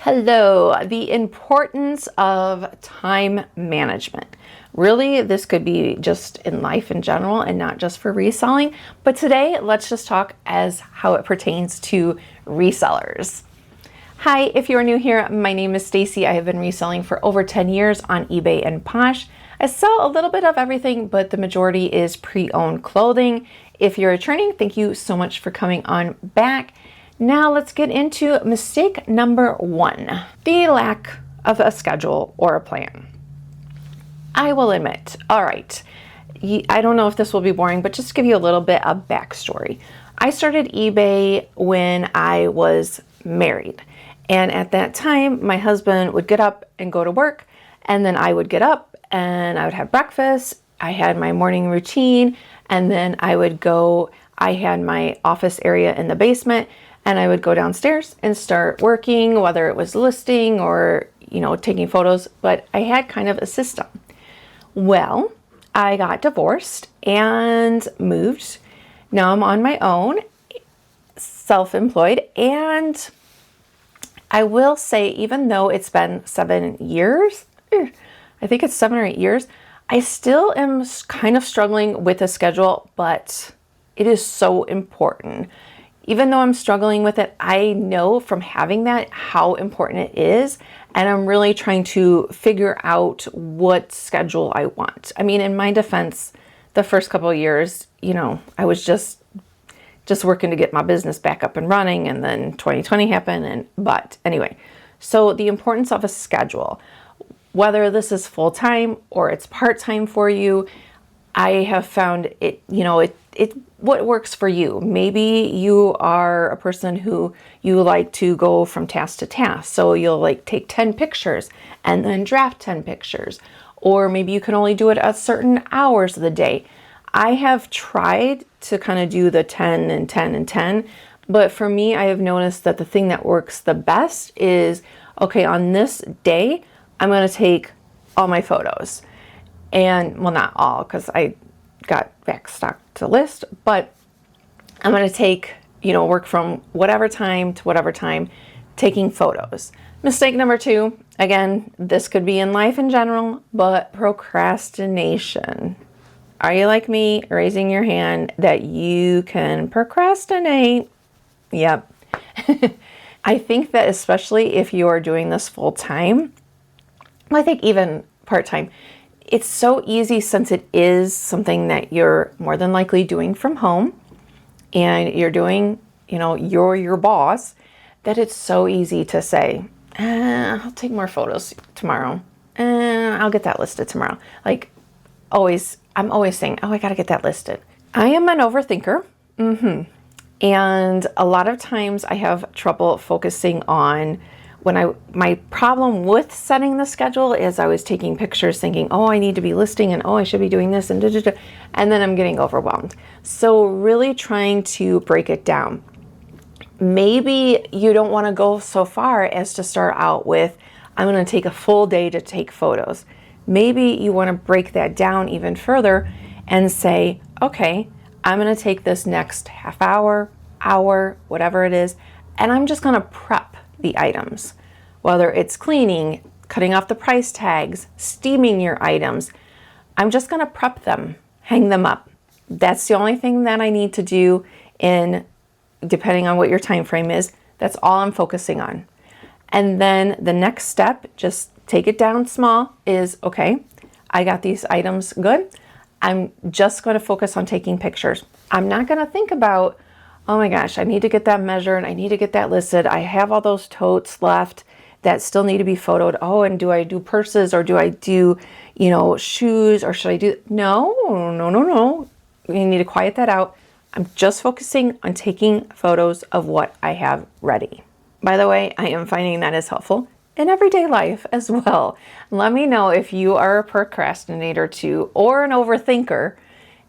Hello, the importance of time management. Really, this could be just in life in general and not just for reselling. But today, let's just talk as how it pertains to resellers. Hi, if you are new here, my name is Stacy. I have been reselling for over 10 years on eBay and Posh. I sell a little bit of everything, but the majority is pre-owned clothing. If you're returning, thank you so much for coming on back. Now let's get into mistake number one, the lack of a schedule or a plan. I will admit, all right, I don't know if this will be boring, but just to give you a little bit of backstory. I started eBay when I was married. And at that time, my husband would get up and go to work, and then I would get up and I would have breakfast. I had my morning routine, and then I had my office area in the basement, and I would go downstairs and start working, whether it was listing or, taking photos, but I had kind of a system. Well, I got divorced and moved. Now I'm on my own, self-employed, and I will say, even though it's been 7 years, I think it's 7 or 8 years, I still am kind of struggling with a schedule, but it is so important. Even though I'm struggling with it, I know from having that how important it is, and I'm really trying to figure out what schedule I want. I mean, in my defense, the first couple of years, I was just working to get my business back up and running, and then 2020 happened, but anyway, so the importance of a schedule, whether this is full-time or it's part-time for you, I have found it, what works for you. Maybe you are a person who you like to go from task to task. So you'll take 10 pictures and then draft 10 pictures. Or maybe you can only do it at certain hours of the day. I have tried to kind of do the 10 and 10 and 10. But for me, I have noticed that the thing that works the best is, okay, on this day, I'm going to take all my photos. And, well, not all, because I got back stock to list, but I'm going to take, work from whatever time to whatever time, taking photos. Mistake number two, again, this could be in life in general, but procrastination. Are you like me, raising your hand that you can procrastinate? Yep. I think that especially if you are doing this full time, I think even part-time, it's so easy, since it is something that you're more than likely doing from home and you're doing, you're your boss, that it's so easy to say, I'll take more photos tomorrow. I'll get that listed tomorrow. I'm always saying, I got to get that listed. I am an overthinker. And a lot of times I have trouble focusing on my problem with setting the schedule is I was taking pictures thinking, I need to be listing, and I should be doing this, and and then I'm getting overwhelmed. So really trying to break it down. Maybe you don't want to go so far as to start out with, I'm going to take a full day to take photos. Maybe you want to break that down even further and say, okay, I'm going to take this next half hour, whatever it is, and I'm just going to prep the items, whether it's cleaning, cutting off the price tags, steaming your items. I'm just going to prep them, hang them up. That's the only thing that I need to do, depending on what your time frame is. That's all I'm focusing on. And then the next step, just take it down small, is, okay, I got these items good. I'm just going to focus on taking pictures. I'm not going to think about, oh my gosh, I need to get that measured. I need to get that listed. I have all those totes left that still need to be photoed. Oh, and do I do purses, or do I do, shoes, or should I do? No. You need to quiet that out. I'm just focusing on taking photos of what I have ready. By the way, I am finding that is helpful in everyday life as well. Let me know if you are a procrastinator too, or an overthinker,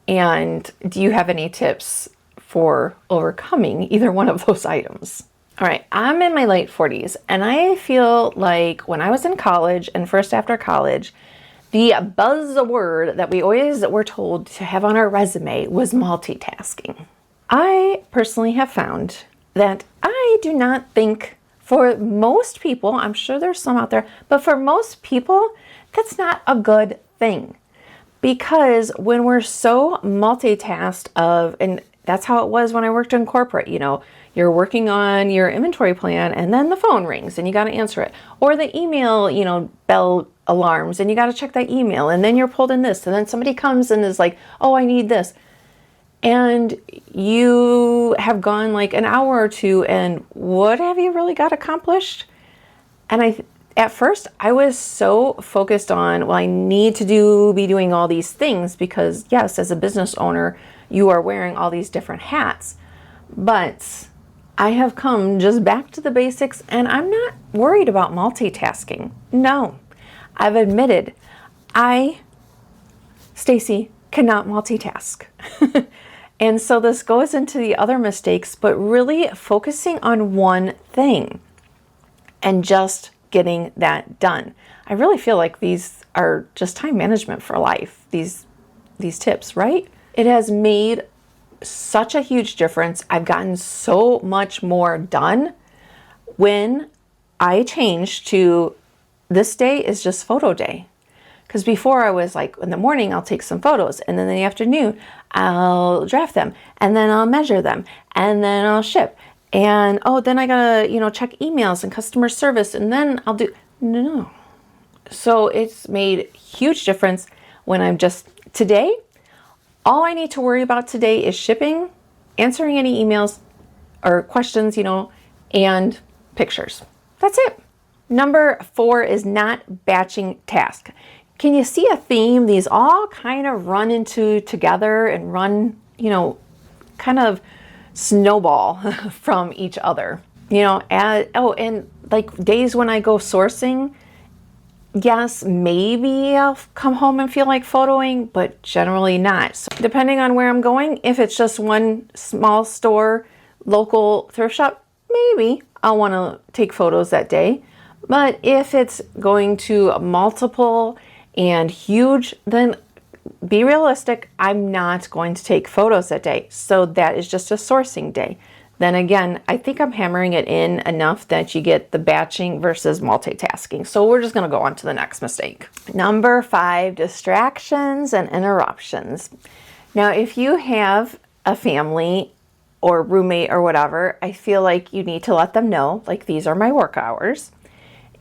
and do you have any tips for overcoming either one of those items? All right, I'm in my late 40s, and I feel like when I was in college and first after college, the buzzword that we always were told to have on our resume was multitasking. I personally have found that I do not think For most people, I'm sure there's some out there, but for most people, that's not a good thing. Because when we're so multitasked and that's how it was when I worked in corporate, you're working on your inventory plan and then the phone rings and you got to answer it. Or the email, bell alarms and you got to check that email and then you're pulled in this and then somebody comes and is like, oh, I need this. And you have gone like an hour or two and what have you really got accomplished? And at first I was so focused on, well, I need to be doing all these things because yes, as a business owner, you are wearing all these different hats. But I have come just back to the basics and I'm not worried about multitasking. No, I've admitted Staci, cannot multitask. And so this goes into the other mistakes, but really focusing on one thing and just getting that done. I really feel like these are just time management for life, these tips, right? It has made such a huge difference. I've gotten so much more done when I changed to this day is just photo day. Because before I was like, in the morning, I'll take some photos. And then in the afternoon, I'll draft them. And then I'll measure them. And then I'll ship. And, then I got to, check emails and customer service. And then I'll do, no. So it's made huge difference when I'm just, today, all I need to worry about today is shipping, answering any emails or questions, and pictures. That's it. Number 4 is not batching tasks. Can you see a theme? These all kind of run into together and run, kind of snowball from each other, and like days when I go sourcing, yes, maybe I'll come home and feel like photoing, but generally not. So depending on where I'm going, if it's just one small store, local thrift shop, maybe I'll want to take photos that day. But if it's going to multiple and huge, then be realistic. I'm not going to take photos that day. So that is just a sourcing day. Then again, I think I'm hammering it in enough that you get the batching versus multitasking. So we're just going to go on to the next mistake. Number 5, distractions and interruptions. Now, if you have a family or roommate or whatever, I feel like you need to let them know, like, these are my work hours.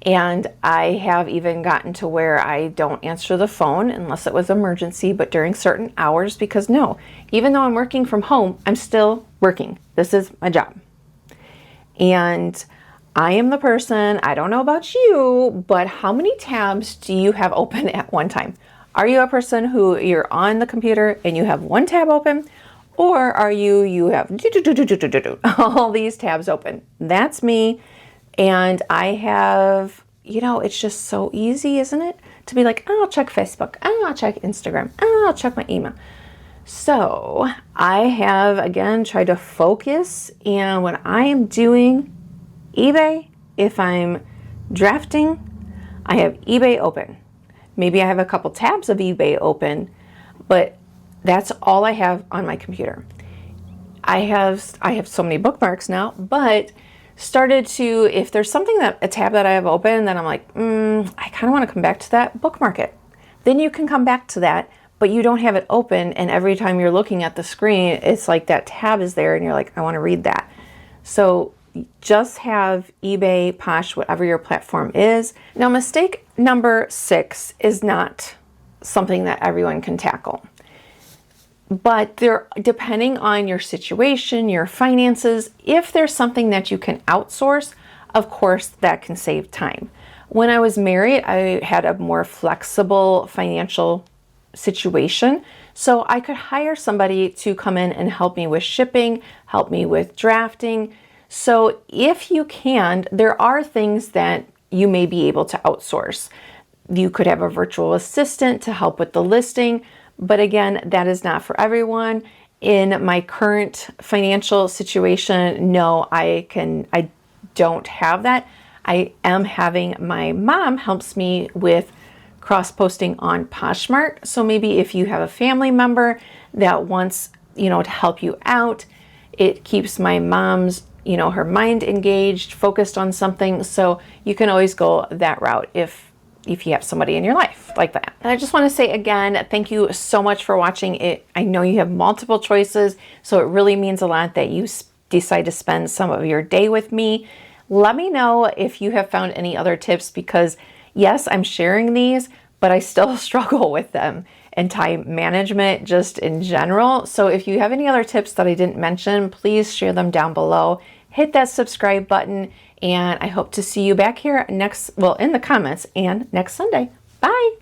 And I have even gotten to where I don't answer the phone unless it was emergency, but during certain hours, because no, even though I'm working from home, I'm still working. This is my job. And I am the person, I don't know about you, but how many tabs do you have open at one time? Are you a person who you're on the computer and you have one tab open? Or are you have all these tabs open? That's me. And I have, it's just so easy, isn't it? To be like, I'll check Facebook, I'll check Instagram, I'll check my email. So I have, again, tried to focus. And when I am doing eBay, if I'm drafting, I have eBay open. Maybe I have a couple tabs of eBay open, but that's all I have on my computer. I have so many bookmarks now, but started to, if there's a tab that I have open, then I'm like, I kind of want to come back to that, bookmark it. Then you can come back to that, but you don't have it open, and every time you're looking at the screen, it's like that tab is there, and you're like, I want to read that. So just have eBay, Posh, whatever your platform is. Now, mistake number 6 is not something that everyone can tackle. But depending on your situation, your finances, if there's something that you can outsource, of course, that can save time. When I was married, I had a more flexible financial situation, so I could hire somebody to come in and help me with shipping, help me with drafting. So if you can, there are things that you may be able to outsource. You could have a virtual assistant to help with the listing. But again, that is not for everyone. In my current financial situation, no, I don't have that. I am having my mom helps me with cross-posting on Poshmark. So maybe if you have a family member that wants, to help you out, it keeps my mom's her mind engaged, focused on something. So you can always go that route if you have somebody in your life like that. And I just want to say again, thank you so much for watching it. I know you have multiple choices, so it really means a lot that you decide to spend some of your day with me. Let me know if you have found any other tips, because yes, I'm sharing these, but I still struggle with them and time management just in general. So if you have any other tips that I didn't mention, please share them down below. Hit that subscribe button, and I hope to see you back here in the comments and next Sunday. Bye.